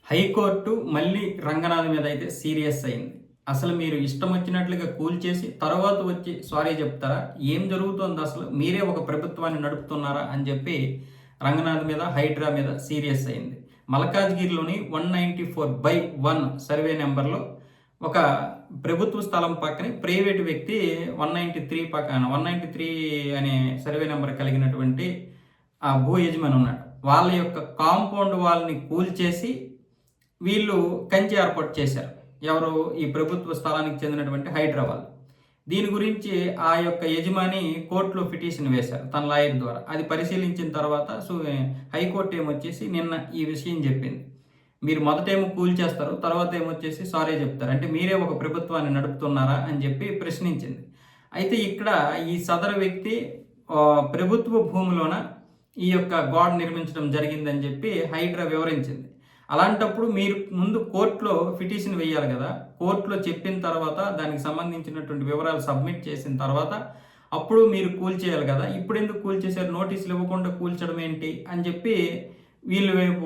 High court మళ్ళీ రంగనాథ్ మీద అయితే సీరియస్ అయింది. అసలు మీరు ఇష్టం వచ్చినట్లుగా కూల్చేసి తర్వాత వచ్చి సారీ చెప్తారా? ఏం జరుగుతోంది అసలు? మీరే ఒక ప్రభుత్వాన్ని నడుపుతున్నారా? అని చెప్పి రంగనాథ్ మీద, హైడ్రా మీద సీరియస్ అయింది. మల్కాజ్గిరిలోని 194/1 సర్వే నెంబర్లో ఒక ప్రభుత్వ స్థలం పక్కనే ప్రైవేటు వ్యక్తి 193 పక్కన 193 అనే సర్వే నెంబర్ కలిగినటువంటి ఆ భూ యజమాని ఉన్నాడు. వాళ్ళ యొక్క కాంపౌండ్ వాళ్ళని కూల్చేసి వీళ్ళు కంచె ఏర్పాటు చేశారు. ఎవరు? ఈ ప్రభుత్వ స్థలానికి చెందినటువంటి హైదరాబాద్. దీని గురించి ఆ యొక్క యజమాని కోర్టులో పిటిషన్ వేశారు తన లాయర్ ద్వారా. అది పరిశీలించిన తర్వాత హైకోర్టు ఏమొచ్చేసి నిన్న ఈ విషయం చెప్పింది. మీరు మొదటేమో కూల్చేస్తారు, తర్వాత ఏమొచ్చేసి సారీ చెప్తారు. అంటే మీరే ఒక ప్రభుత్వాన్ని నడుపుతున్నారా అని చెప్పి ప్రశ్నించింది. అయితే ఇక్కడ ఈ సదరు వ్యక్తి ప్రభుత్వ భూమిలోన ఈ యొక్క గోడ నిర్మించడం జరిగిందని చెప్పి హైడ్రా వివరించింది. అలాంటప్పుడు మీరు ముందు కోర్టులో పిటిషన్ వేయాలి కదా. కోర్టులో చెప్పిన తర్వాత దానికి సంబంధించినటువంటి వివరాలు సబ్మిట్ చేసిన తర్వాత అప్పుడు మీరు కూల్చేయాలి కదా. ఇప్పుడు ఎందుకు కూల్చేశారు? నోటీసులు ఇవ్వకుండా కూల్చడం ఏంటి అని చెప్పి వీళ్ళు వైపు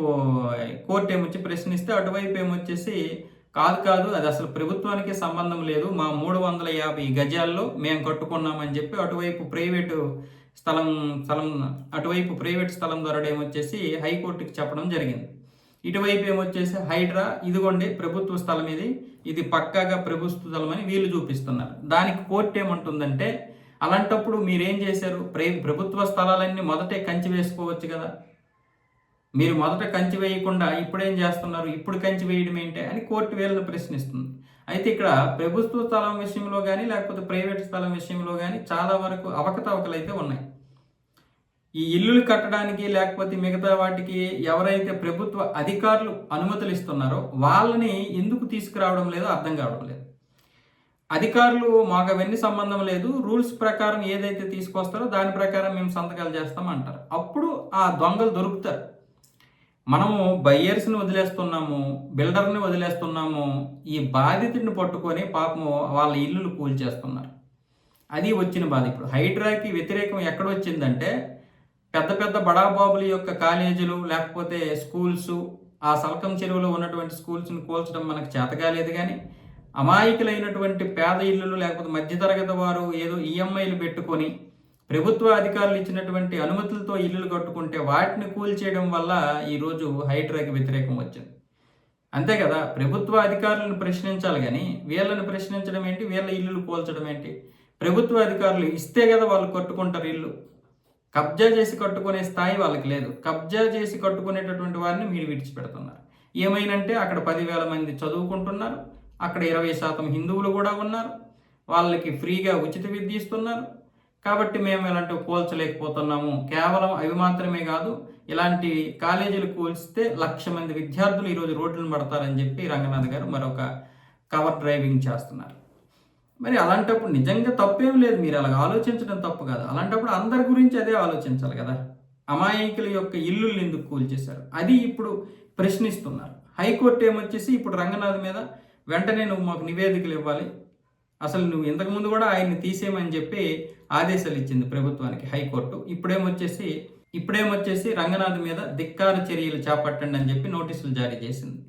కోర్టు ఏమొచ్చి ప్రశ్నిస్తే అటువైపు ఏమొచ్చేసి కాదు అది అసలు ప్రభుత్వానికి సంబంధం లేదు, మా 350 గజాల్లో మేము కట్టుకున్నామని చెప్పి అటువైపు ప్రైవేటు స్థలం ద్వారా ఏమొచ్చేసి హైకోర్టుకి చెప్పడం జరిగింది. ఇటువైపు ఏమొచ్చేసి హైడ్రా ఇదిగోండి ప్రభుత్వ స్థలం, ఇది పక్కాగా ప్రభుత్వ స్థలం అని వీళ్ళు చూపిస్తున్నారు. దానికి కోర్టు ఏమంటుందంటే అలాంటప్పుడు మీరేం చేశారు? ప్రభుత్వ స్థలాలన్నీ మొదటే కంచి వేసుకోవచ్చు కదా. మీరు మొదట కంచి వేయకుండా ఇప్పుడేం చేస్తున్నారు? ఇప్పుడు కంచి వేయడం ఏంటి అని కోర్టు వీళ్ళని ప్రశ్నిస్తుంది. అయితే ఇక్కడ ప్రభుత్వ స్థలం విషయంలో కానీ లేకపోతే ప్రైవేట్ స్థలం విషయంలో కానీ చాలా వరకు అవకతవకలు అయితే ఉన్నాయి. ఈ ఇల్లులు కట్టడానికి లేకపోతే మిగతా వాటికి ఎవరైతే ప్రభుత్వ అధికారులు అనుమతులు ఇస్తున్నారో వాళ్ళని ఎందుకు తీసుకురావడం లేదో అర్థం కావడం లేదు. అధికారులు మాకు అవన్నీ సంబంధం లేదు, రూల్స్ ప్రకారం ఏదైతే తీసుకొస్తారో దాని ప్రకారం మేము సంతకాలు చేస్తామంటారు. అప్పుడు ఆ దొంగలు దొరుకుతారు. మనము బయ్యర్స్ని వదిలేస్తున్నాము, బిల్డర్ని వదిలేస్తున్నాము, ఈ బాధితుడిని పట్టుకొని పాపము వాళ్ళ ఇల్లులు కూల్చేస్తున్నారు. అది వచ్చిన బాధ. ఇప్పుడు హైడ్రాకి వ్యతిరేకం ఎక్కడ వచ్చిందంటే పెద్ద పెద్ద బడాబాబుల యొక్క కాలేజీలు లేకపోతే స్కూల్స్, ఆ సల్కం చెరువులో ఉన్నటువంటి స్కూల్స్ని కూల్చడం మనకు చేతకాలేదు. కానీ అమాయకులైనటువంటి పేద ఇల్లులు లేకపోతే మధ్యతరగతి వారు ఏదో ఈఎంఐలు పెట్టుకొని ప్రభుత్వ అధికారులు ఇచ్చినటువంటి అనుమతులతో ఇల్లులు కట్టుకుంటే వాటిని కూల్చేయడం వల్ల ఈరోజు హైడ్రాకి వ్యతిరేకం వచ్చింది. అంతే కదా. ప్రభుత్వ అధికారులను ప్రశ్నించాలి కానీ వీళ్ళని ప్రశ్నించడం ఏంటి, వీళ్ళ ఇల్లులు కూల్చడం ఏంటి? ప్రభుత్వ అధికారులు ఇస్తే కదా వాళ్ళు కట్టుకుంటారు ఇల్లు. కబ్జా చేసి కట్టుకునే స్థాయి వాళ్ళకి లేదు. కబ్జా చేసి కట్టుకునేటటువంటి వారిని మీరు విడిచిపెడుతున్నారు. ఏమైనంటే అక్కడ 10,000 మంది చదువుకుంటున్నారు, అక్కడ 20% హిందువులు కూడా ఉన్నారు, వాళ్ళకి ఫ్రీగా ఉచిత విద్య ఇస్తున్నారు. కాబట్టి మేము ఇలాంటివి కూల్చలేకపోతున్నాము. కేవలం అవి మాత్రమే కాదు, ఇలాంటి కాలేజీలు కూల్చితే 1,00,000 మంది విద్యార్థులు ఈరోజు రోడ్లను పడతారని చెప్పి రంగనాథ్ గారు మరొక కవర్ డ్రైవింగ్ చేస్తున్నారు. మరి అలాంటప్పుడు నిజంగా తప్పేం లేదు, మీరు అలాగ ఆలోచించడం తప్పు కాదు. అలాంటప్పుడు అందరి గురించి అదే ఆలోచించాలి కదా. అమాయకుల యొక్క ఇల్లులు ఎందుకు కూల్చేశారు అది ఇప్పుడు ప్రశ్నిస్తున్నారు. హైకోర్టు ఏమొచ్చేసి ఇప్పుడు రంగనాథ్ మీద వెంటనే నువ్వు మాకు నివేదికలు ఇవ్వాలి, అసలు నువ్వు ఇంతకుముందు కూడా ఆయన్ని తీసేయమని చెప్పి ఆదేశాలు ఇచ్చింది ప్రభుత్వానికి హైకోర్టు. ఇప్పుడేమొచ్చేసి రంగనాథ్ మీద ధిక్కార చర్యలు చేపట్టండి అని చెప్పి నోటీసులు జారీ చేసింది.